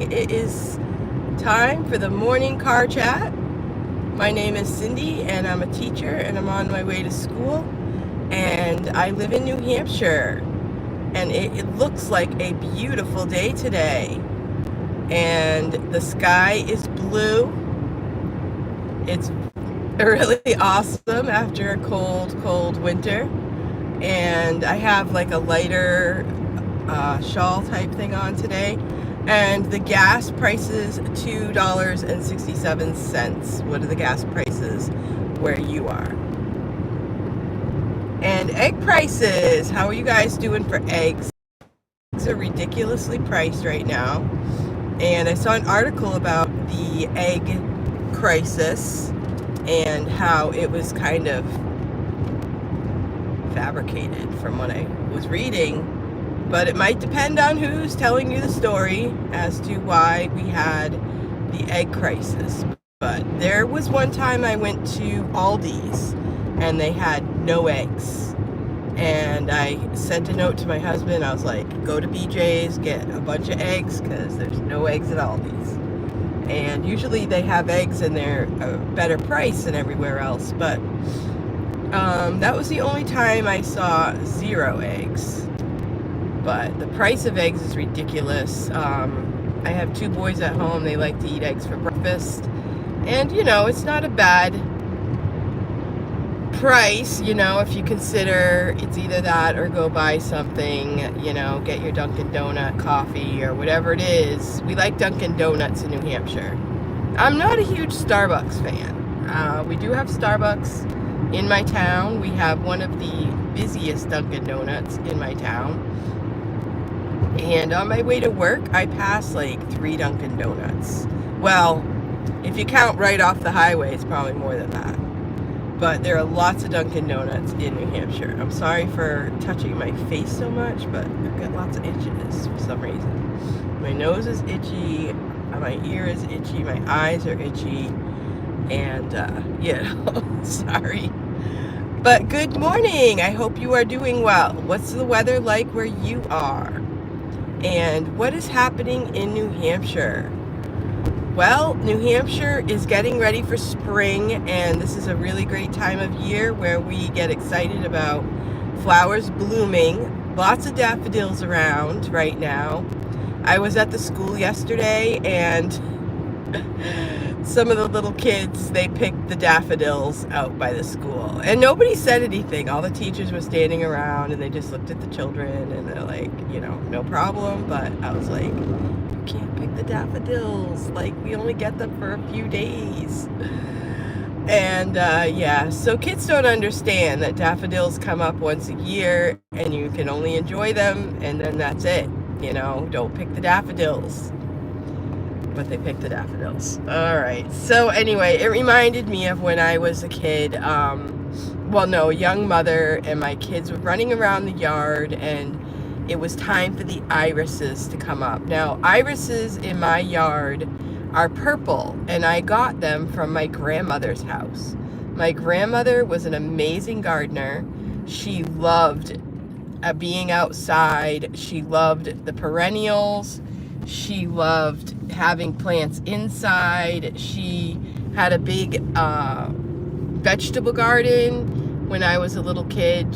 It is time for the morning car chat. My name is Cindy and I'm a teacher and I'm on my way to school, and I live in New Hampshire, and it looks like a beautiful day today, and the sky is blue. It's really awesome after a cold winter, and I have like a lighter shawl type thing on today. And the gas prices $2.67. What are the gas prices where you are? And egg prices. How are you guys doing for eggs? Eggs are ridiculously priced right now. And I saw an article about the egg crisis and how it was kind of fabricated from what I was reading. But it might depend on who's telling you the story as to why we had the egg crisis. But there was one time I went to Aldi's and they had no eggs. And I sent a note to my husband. I was like, go to BJ's, get a bunch of eggs because there's no eggs at Aldi's. And usually they have eggs and they're a better price than everywhere else. But that was the only time I saw 0 eggs. But the price of eggs is ridiculous. I have 2 boys at home. They like to eat eggs for breakfast. And, it's not a bad price, if you consider it's either that or go buy something, get your Dunkin' Donut coffee or whatever it is. We like Dunkin' Donuts in New Hampshire. I'm not a huge Starbucks fan. We do have Starbucks in my town. We have one of the busiest Dunkin' Donuts in my town. And on my way to work, I pass like 3 Dunkin' Donuts. Well, if you count right off the highway, it's probably more than that. But there are lots of Dunkin' Donuts in New Hampshire. I'm sorry for touching my face so much, but I've got lots of itches for some reason. My nose is itchy, my ear is itchy, my eyes are itchy, and, sorry. But good morning. I hope you are doing well. What's the weather like where you are? And what is happening in New Hampshire? Well, New Hampshire is getting ready for spring, and this is a really great time of year where we get excited about flowers blooming. Lots of daffodils around right now. I was at the school yesterday, and some of the little kids, they picked the daffodils out by the school. And nobody said anything. All the teachers were standing around, and they just looked at the children, and they're like, no problem. But I was like, you can't pick the daffodils. Like, we only get them for a few days. And, so kids don't understand that daffodils come up once a year, and you can only enjoy them, and then that's it. Don't pick the daffodils. But they picked the daffodils. All right. So anyway, it reminded me of when I was a kid. A young mother, and my kids were running around the yard, and it was time for the irises to come up. Now, irises in my yard are purple, and I got them from my grandmother's house. My grandmother was an amazing gardener. She loved being outside. She loved the perennials. She loved having plants inside. She had a big vegetable garden. When I was a little kid,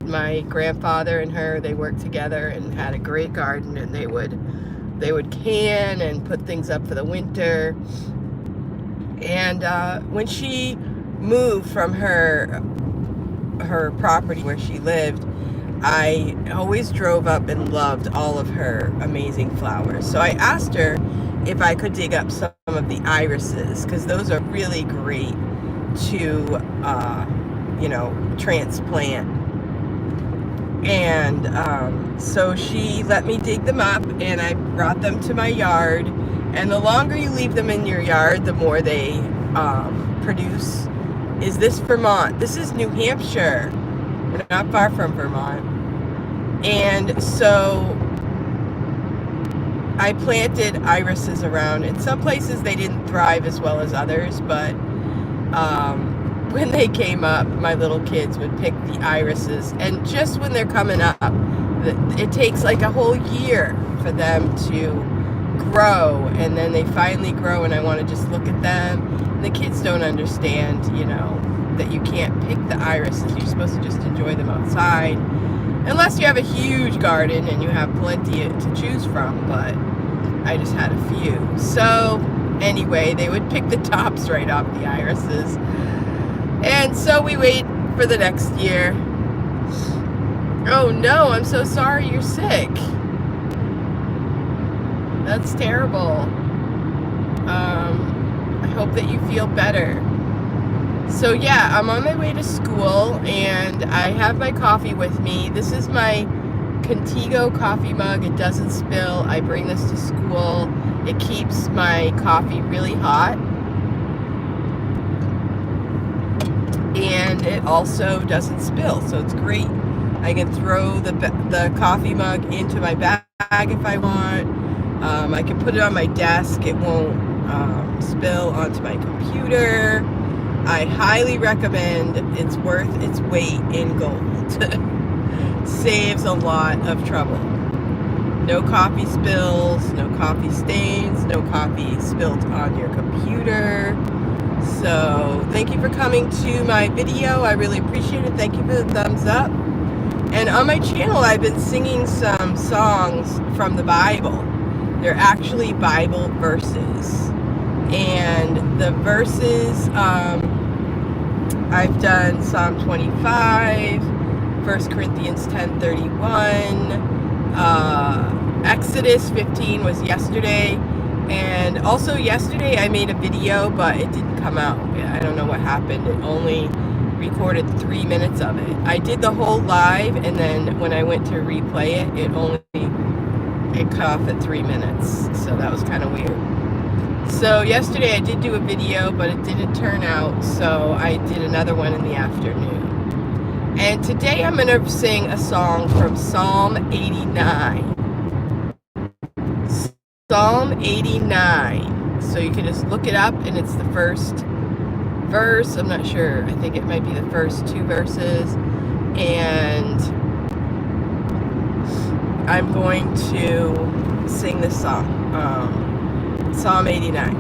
my grandfather and her, they worked together and had a great garden, and they would can and put things up for the winter. And when she moved from her property where she lived, I always drove up and loved all of her amazing flowers. So I asked her if I could dig up some of the irises, because those are really great to, transplant. And so she let me dig them up, and I brought them to my yard. And the longer you leave them in your yard, the more they produce. Is this Vermont? This is New Hampshire. We're not far from Vermont. And so I planted irises around. In some places they didn't thrive as well as others, but when they came up, my little kids would pick the irises. And just when they're coming up, it takes like a whole year for them to grow, and then they finally grow and I want to just look at them. And the kids don't understand, that you can't pick the irises. You're supposed to just enjoy them outside. Unless you have a huge garden and you have plenty to choose from, but I just had a few. So anyway, they would pick the tops right off the irises. And so we wait for the next year. Oh no, I'm so sorry you're sick. That's terrible. I hope that you feel better. So yeah, I'm on my way to school and I have my coffee with me. This is my Contigo coffee mug. It doesn't spill. I bring this to school. It keeps my coffee really hot. And it also doesn't spill, so it's great. I can throw the coffee mug into my bag if I want. I can put it on my desk. It won't spill onto my computer. I highly recommend. It's worth its weight in gold. Saves a lot of trouble. No coffee spills, no coffee stains, no coffee spilled on your computer. So thank you for coming to my video. I really appreciate it. Thank you for the thumbs up. And on my channel, I've been singing some songs from the Bible. They're actually Bible verses. And the verses, I've done Psalm 25, 1 Corinthians 10:31, Exodus 15 was yesterday. And also yesterday I made a video, but it didn't come out. I don't know what happened. It only recorded 3 minutes of it. I did the whole live, and then when I went to replay it, it cut off at 3 minutes. So that was kind of weird. So yesterday I did do a video, but it didn't turn out, so I did another one in the afternoon. And today I'm going to sing a song from Psalm 89. Psalm 89. So you can just look it up, and it's the first verse. I'm not sure. I think it might be the first 2 verses. And I'm going to sing this song. Psalm 89.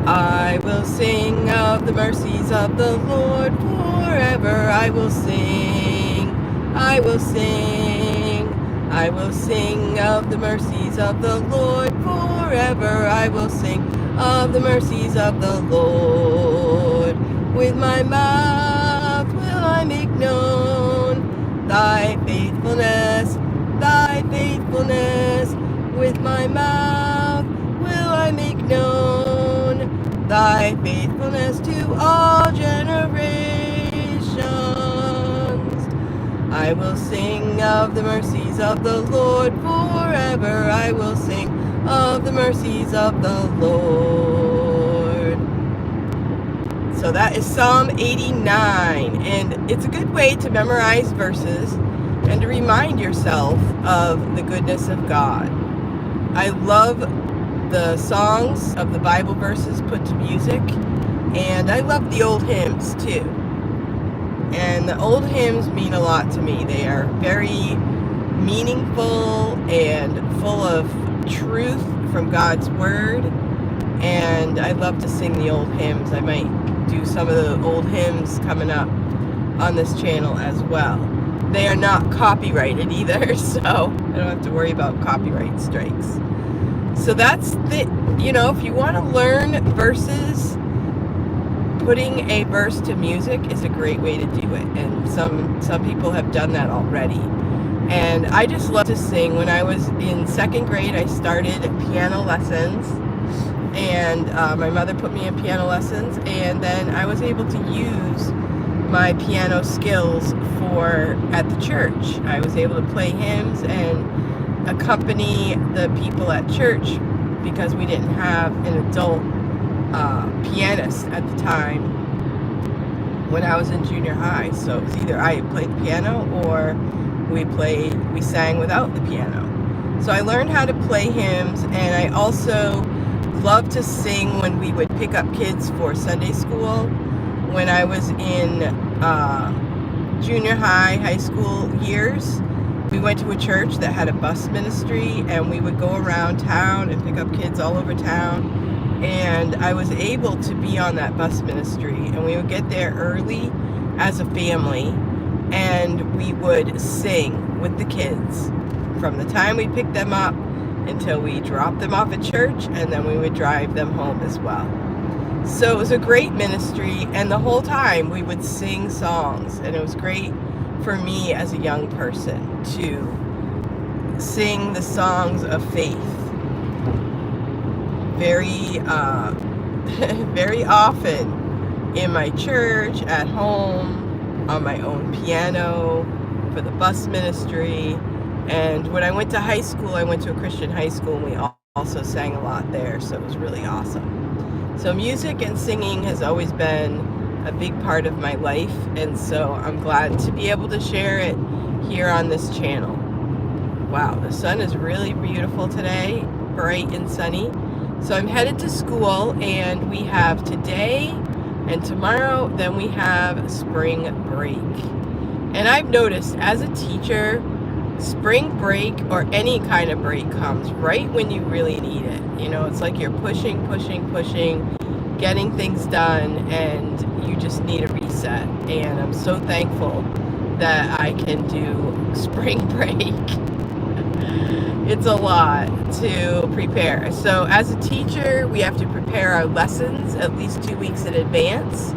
I will sing of the mercies of the Lord forever. I will sing. I will sing. I will sing of the mercies of the Lord forever. I will sing of the mercies of the Lord. With my mouth will I make known thy faithfulness, thy faithfulness. With my mouth will I make known thy faithfulness to all generations. I will sing of the mercies of the Lord forever. I will sing of the mercies of the Lord. So that is Psalm 89, and it's a good way to memorize verses and to remind yourself of the goodness of God. I love the songs of the Bible verses put to music, and I love the old hymns too. And the old hymns mean a lot to me. They are very meaningful and full of truth from God's Word, and I love to sing the old hymns. I might do some of the old hymns coming up on this channel as well. They are not copyrighted either, so I don't have to worry about copyright strikes. So that's if you want to learn verses, putting a verse to music is a great way to do it, and some people have done that already. And I just love to sing. When I was in 2nd grade, I started piano lessons, and my mother put me in piano lessons, and then I was able to use my piano skills at the church. I was able to play hymns and accompany the people at church, because we didn't have an adult pianist at the time when I was in junior high. So it was either I played the piano or we sang without the piano. So I learned how to play hymns, and I also love to sing when we would pick up kids for Sunday school. When I was in junior high, high school years, we went to a church that had a bus ministry, and we would go around town and pick up kids all over town. And I was able to be on that bus ministry, and we would get there early as a family, and we would sing with the kids from the time we picked them up until we dropped them off at church, and then we would drive them home as well. So it was a great ministry, and the whole time we would sing songs, and it was great for me as a young person to sing the songs of faith. Very, very often in my church, at home, on my own piano, for the bus ministry. And when I went to high school, I went to a Christian high school, and we also sang a lot there, so it was really awesome. So music and singing has always been a big part of my life, and so I'm glad to be able to share it here on this channel. Wow, the sun is really beautiful today, bright and sunny. So I'm headed to school, and we have today and tomorrow, then we have spring break. And I've noticed as a teacher, spring break or any kind of break comes right when you really need it. You know, it's like you're pushing, getting things done, and you just need a reset. And I'm so thankful that I can do spring break. It's a lot to prepare. So as a teacher, we have to prepare our lessons at least 2 weeks in advance,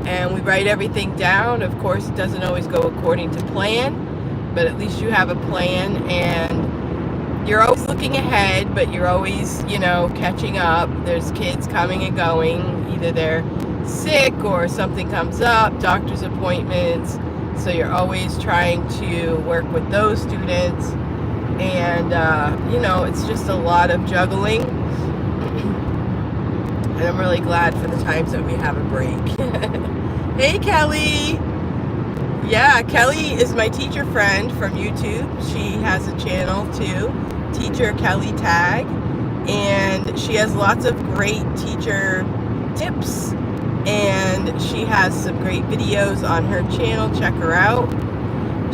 and we write everything down. Of course, it doesn't always go according to plan, but at least you have a plan, and you're always looking ahead, but you're always, you know, catching up. There's kids coming and going. Either they're sick or something comes up, doctor's appointments. So you're always trying to work with those students. And, you know, it's just a lot of juggling. And I'm really glad for the times that we have a break. Hey, Kelly. Yeah, Kelly is my teacher friend from YouTube. She has a channel too, Teacher Kelly Tag, and she has lots of great teacher tips, and she has some great videos on her channel. Check her out.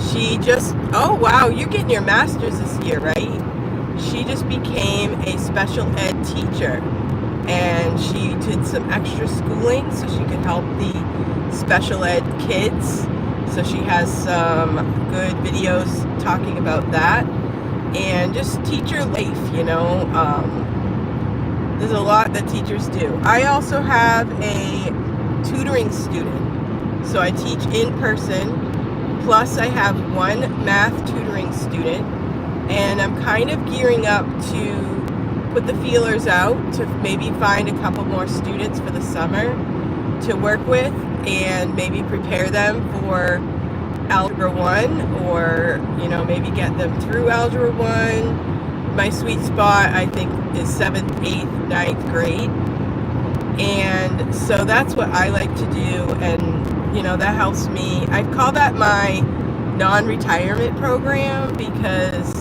She just, oh wow, you're getting your master's this year, right? She just became a special ed teacher, and she did some extra schooling so she could help the special ed kids. So she has some good videos talking about that, and just teacher life, you know. There's a lot that teachers do. I also have a tutoring student. So I teach in person, plus I have one math tutoring student, and I'm kind of gearing up to put the feelers out to maybe find a couple more students for the summer to work with, and maybe prepare them for Algebra 1, or, you know, maybe get them through Algebra 1. My sweet spot, I think, is 7th, 8th, 9th grade. And so that's what I like to do, and, you know, that helps me. I call that my non-retirement program, because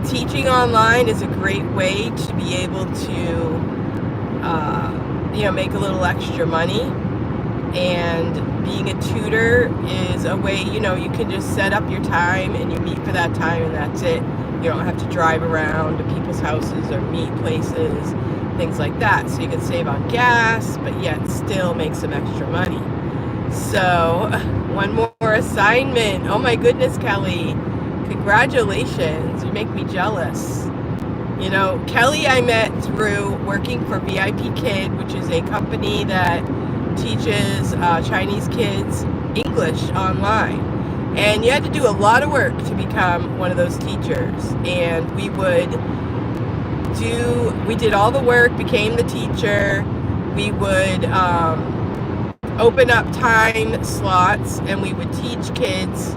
teaching online is a great way to be able to you know, make a little extra money. And being a tutor is a way, you know, you can just set up your time and you meet for that time, and that's it. You don't have to drive around to people's houses or meet places, things like that. So you can save on gas, but yet still make some extra money. So one more assignment. Oh my goodness, Kelly. Congratulations. You make me jealous. You know, Kelly I met through working for VIP Kid, which is a company that teaches Chinese kids English online. And you had to do a lot of work to become one of those teachers. And we did all the work, became the teacher. We would open up time slots, and we would teach kids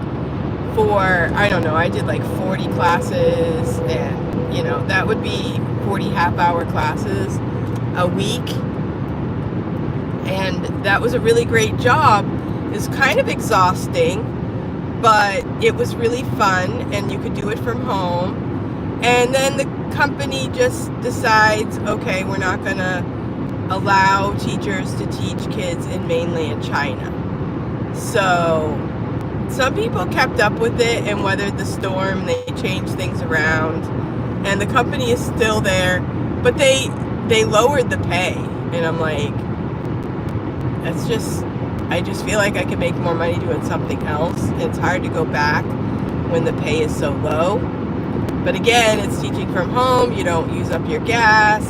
for, I don't know, I did like 40 classes, and you know, that would be 40 half-hour classes a week. And that was a really great job. It was kind of exhausting, but it was really fun, and you could do it from home. And then the company just decides, okay, we're not going to allow teachers to teach kids in mainland China. So some people kept up with it and weathered the storm. They changed things around, and the company is still there, but they lowered the pay, and I'm like, I just feel like I could make more money doing something else. It's hard to go back when the pay is so low. But again, it's teaching from home. You don't use up your gas.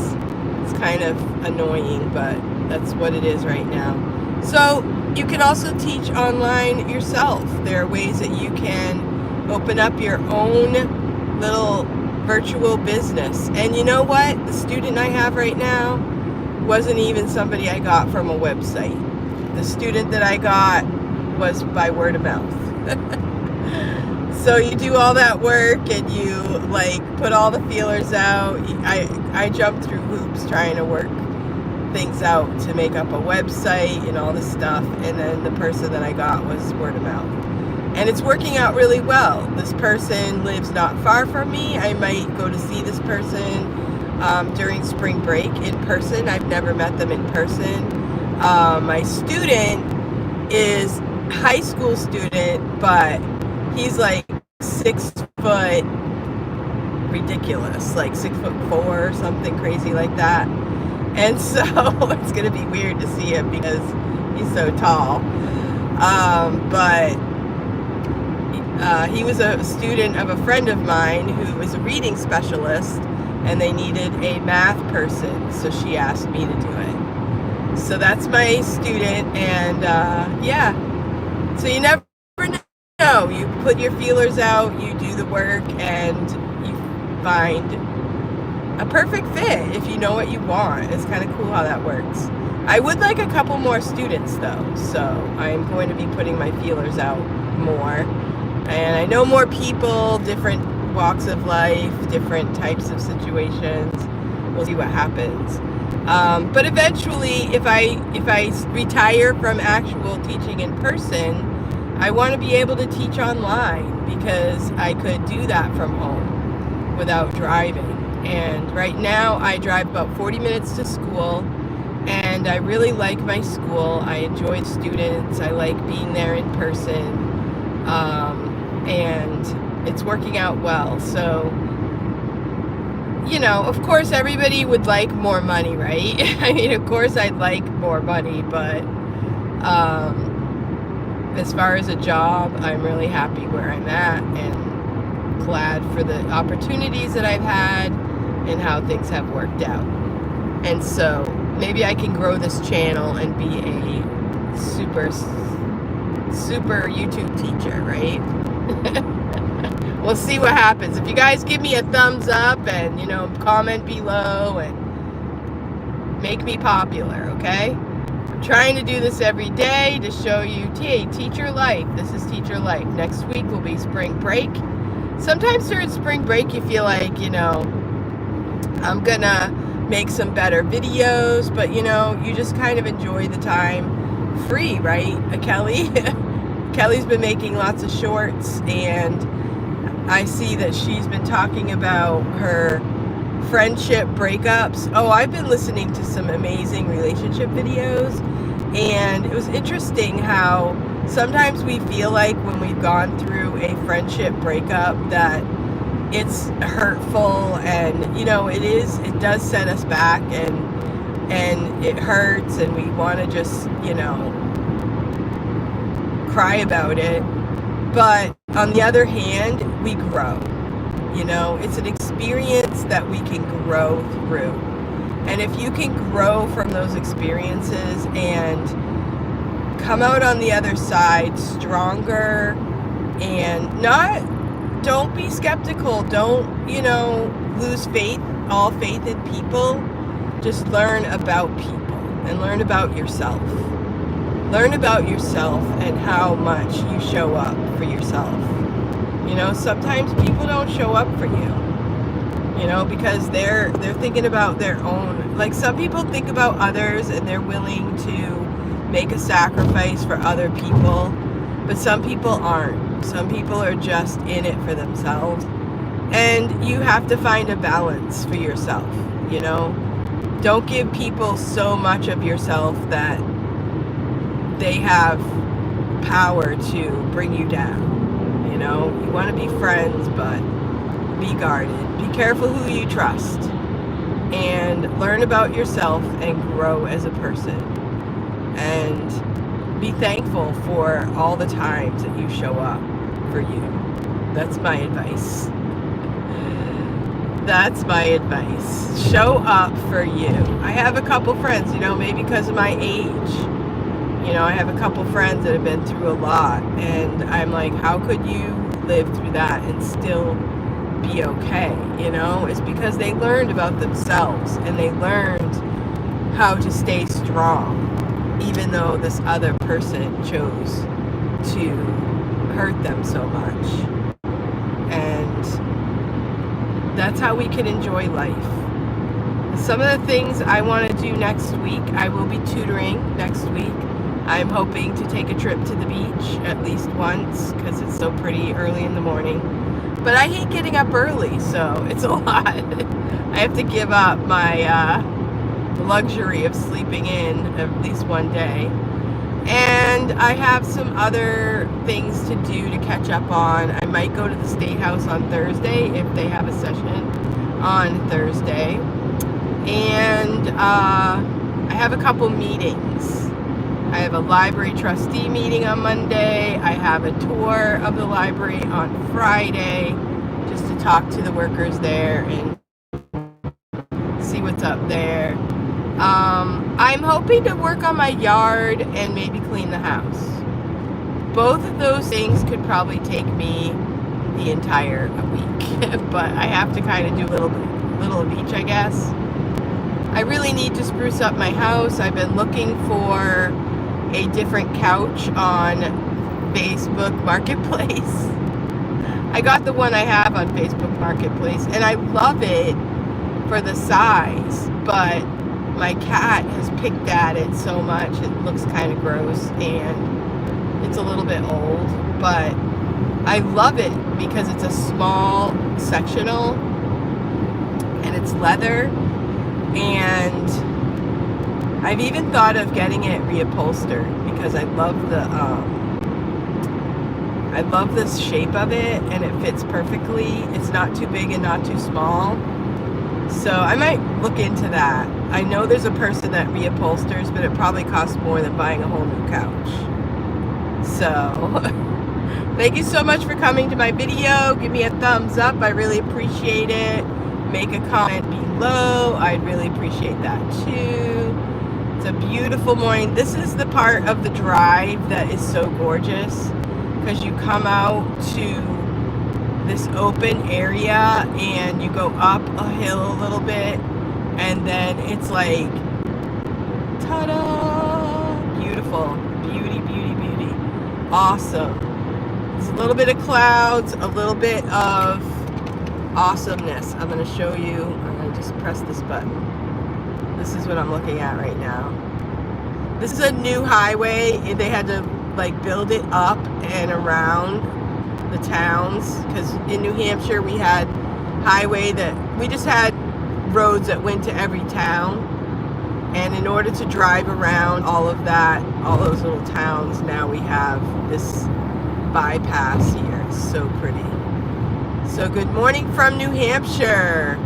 It's kind of annoying, but that's what it is right now. So you can also teach online yourself. There are ways that you can open up your own little virtual business. And you know what? The student I have right now wasn't even somebody I got from a website. The student that I got was by word of mouth. So you do all that work and you like put all the feelers out. I jumped through hoops trying to work things out to make up a website and all this stuff, and then the person that I got was word of mouth. And it's working out really well. This person lives not far from me. I might go to see this person during spring break in person. I've never met them in person. My student is high school student, but he's like 6 foot ridiculous, like 6'4" or something crazy like that. And so it's gonna be weird to see him because he's so tall. But he was a student of a friend of mine who was a reading specialist, and they needed a math person, so she asked me to do it. So that's my student, and yeah. So you never know. You put your feelers out, you do the work, and you find a perfect fit if you know what you want. It's kind of cool how that works. I would like a couple more students though, so I'm going to be putting my feelers out more. And I know more people, different walks of life, different types of situations. We'll see what happens. But eventually, if I retire from actual teaching in person, I want to be able to teach online because I could do that from home without driving. And right now I drive about 40 minutes to school, and I really like my school. I enjoy students. I like being there in person, and it's working out well. So, you know, of course everybody would like more money, right? I mean, of course I'd like more money, but as far as a job, I'm really happy where I'm at and glad for the opportunities that I've had and how things have worked out. And so maybe I can grow this channel and be a super YouTube teacher, right? We'll see what happens. If you guys give me a thumbs up and, you know, comment below and make me popular, okay? I'm trying to do this every day to show you, hey, teacher life. This is teacher life. Next week will be spring break. Sometimes during spring break you feel like, you know, I'm gonna make some better videos, but you know, you just kind of enjoy the time free, right? Kelly's been making lots of shorts, and I see that she's been talking about her friendship breakups. Oh, I've been listening to some amazing relationship videos, and it was interesting how sometimes we feel like when we've gone through a friendship breakup that it's hurtful, and you know, it does set us back, and it hurts, and we want to just, you know, cry about it. But on the other hand, we grow. You know, it's an experience that we can grow through. And if you can grow from those experiences and come out on the other side stronger, and don't be skeptical. Don't, you know, lose all faith in people. Just learn about people and learn about yourself. Learn about yourself and how much you show up for yourself. You know, sometimes people don't show up for you, you know, because they're thinking about their own. Like, some people think about others and they're willing to make a sacrifice for other people, but some people aren't. Some people are just in it for themselves, and you have to find a balance for yourself, you know. Don't give people so much of yourself that they have power to bring you down. You know, you want to be friends, but be guarded. Be careful who you trust, and learn about yourself and grow as a person. And be thankful for all the times that you show up for you. That's my advice. That's my advice. Show up for you. I have a couple friends, you know, maybe because of my age. You know, I have a couple friends that have been through a lot, and I'm like, how could you live through that and still be okay? You know, it's because they learned about themselves, and they learned how to stay strong, even though this other person chose to hurt them so much. And that's how we can enjoy life. Some of the things I want to do next week, I will be tutoring next week. I'm hoping to take a trip to the beach at least once, because it's so pretty early in the morning. But I hate getting up early, so it's a lot. I have to give up my luxury of sleeping in at least one day. And I have some other things to do to catch up on. I might go to the State House on Thursday if they have a session on Thursday. And I have a couple meetings. I have a library trustee meeting on Monday. I have a tour of the library on Friday, just to talk to the workers there and see what's up there. I'm hoping to work on my yard and maybe clean the house. Both of those things could probably take me the entire week, but I have to kind of do a little of each, I guess. I really need to spruce up my house. I've been looking for a different couch on Facebook Marketplace. I got the one I have on Facebook Marketplace, and I love it for the size, but my cat has picked at it so much it looks kind of gross, and it's a little bit old, but I love it because it's a small sectional and it's leather, and I've even thought of getting it reupholstered because I love the shape of it, and it fits perfectly. It's not too big and not too small. So I might look into that. I know there's a person that reupholsters, but it probably costs more than buying a whole new couch. So thank you so much for coming to my video. Give me a thumbs up. I really appreciate it. Make a comment below. I'd really appreciate that too. It's a beautiful morning. This is the part of the drive that is so gorgeous, because you come out to this open area and you go up a hill a little bit, and then it's like, ta-da! Beautiful. Beauty, beauty, beauty. Awesome. It's a little bit of clouds, a little bit of awesomeness. I'm going to show you. I'm going to just press this button. This is what I'm looking at right now. This is a new highway. They had to like build it up and around the towns, because in New Hampshire we had highway that we just had roads that went to every town, and in order to drive around all of that, all those little towns, now we have this bypass here. It's so pretty. So good morning from New Hampshire.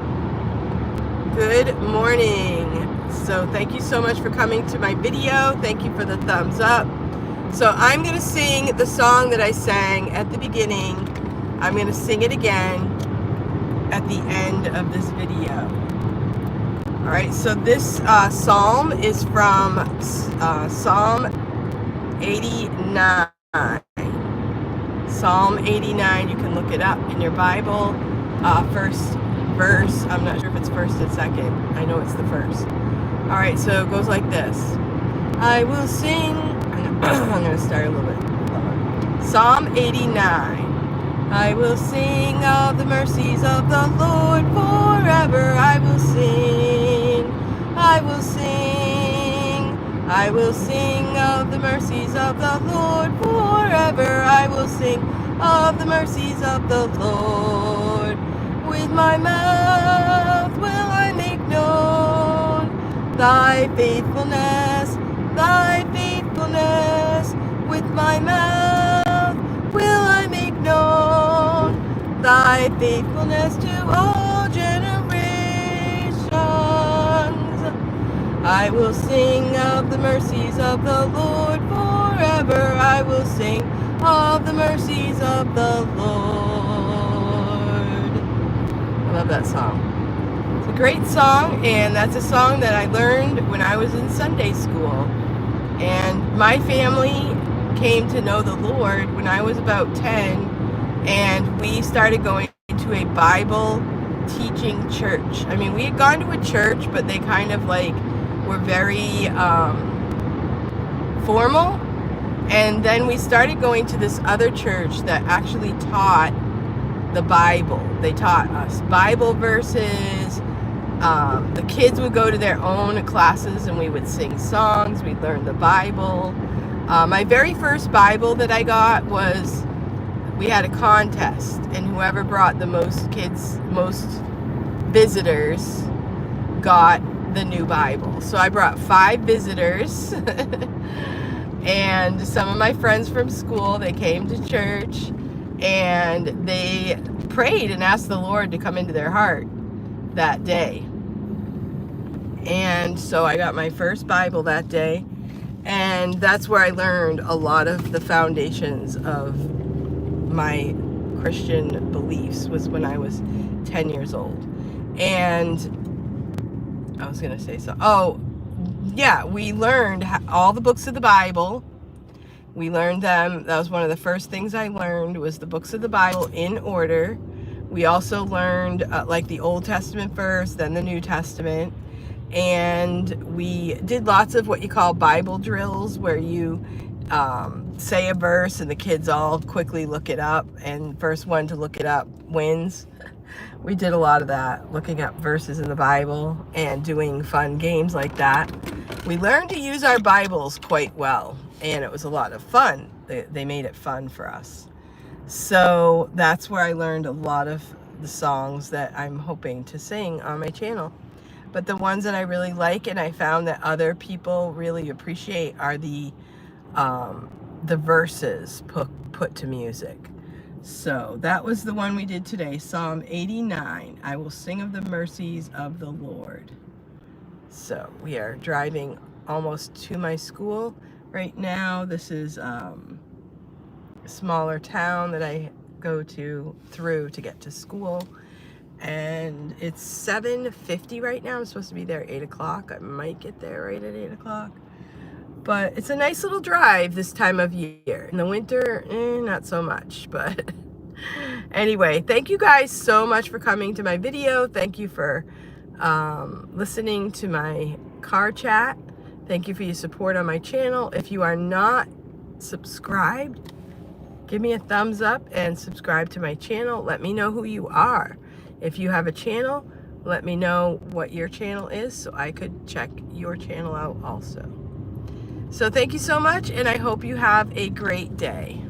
Good morning. So thank you so much for coming to my video. Thank you for the thumbs up. So I'm going to sing the song that I sang at the beginning. I'm going to sing it again at the end of this video. All right, so this psalm is from Psalm 89. Psalm 89, you can look it up in your Bible. First verse, I'm not sure if it's first and second. I know it's the first. All right, so it goes like this. I will sing. I'm going to start a little bit lower. Psalm 89. I will sing of the mercies of the Lord forever. I will sing. I will sing. I will sing of the mercies of the Lord forever. I will sing of the mercies of the Lord. With my mouth will I make known thy faithfulness, thy faithfulness. with my mouth will I make known thy faithfulness to all generations. I will sing of the mercies of the Lord forever. I will sing of the mercies of the Lord. I love that song. It's a great song, and that's a song that I learned when I was in Sunday school. And my family came to know the Lord when I was about 10, and we started going to a Bible teaching church. I mean, we had gone to a church, but they kind of like were very formal. And then we started going to this other church that actually taught the Bible. They taught us Bible verses. The kids would go to their own classes and we would sing songs. We'd learn the Bible. My very first Bible that I got was, we had a contest, and whoever brought the most visitors got the new Bible. So I brought 5 visitors and some of my friends from school, they came to church and they prayed and asked the Lord to come into their heart that day. And so I got my first Bible that day, and that's where I learned a lot of the foundations of my Christian beliefs, was when I was 10 years old. And I was gonna say so. Oh, yeah, we learned all the books of the Bible. We learned them. That was one of the first things I learned, was the books of the Bible in order. We also learned like the Old Testament first, then the New Testament. And we did lots of what you call Bible drills, where you say a verse and the kids all quickly look it up, and first one to look it up wins. We did a lot of that, looking up verses in the Bible and doing fun games like that. We learned to use our Bibles quite well, and it was a lot of fun. They made it fun for us. So that's where I learned a lot of the songs that I'm hoping to sing on my channel. But the ones that I really like, and I found that other people really appreciate, are the verses put to music. So that was the one we did today, Psalm 89. I will sing of the mercies of the Lord. So we are driving almost to my school right now. This is a smaller town that I go through to get to school. And it's 7:50 right now. I'm supposed to be there at 8 o'clock. I might get there right at 8 o'clock. But it's a nice little drive this time of year. In the winter, not so much. But anyway, thank you guys so much for coming to my video. Thank you for listening to my car chat. Thank you for your support on my channel. If you are not subscribed, give me a thumbs up and subscribe to my channel. Let me know who you are. If you have a channel, let me know what your channel is so I could check your channel out also. So thank you so much, and I hope you have a great day.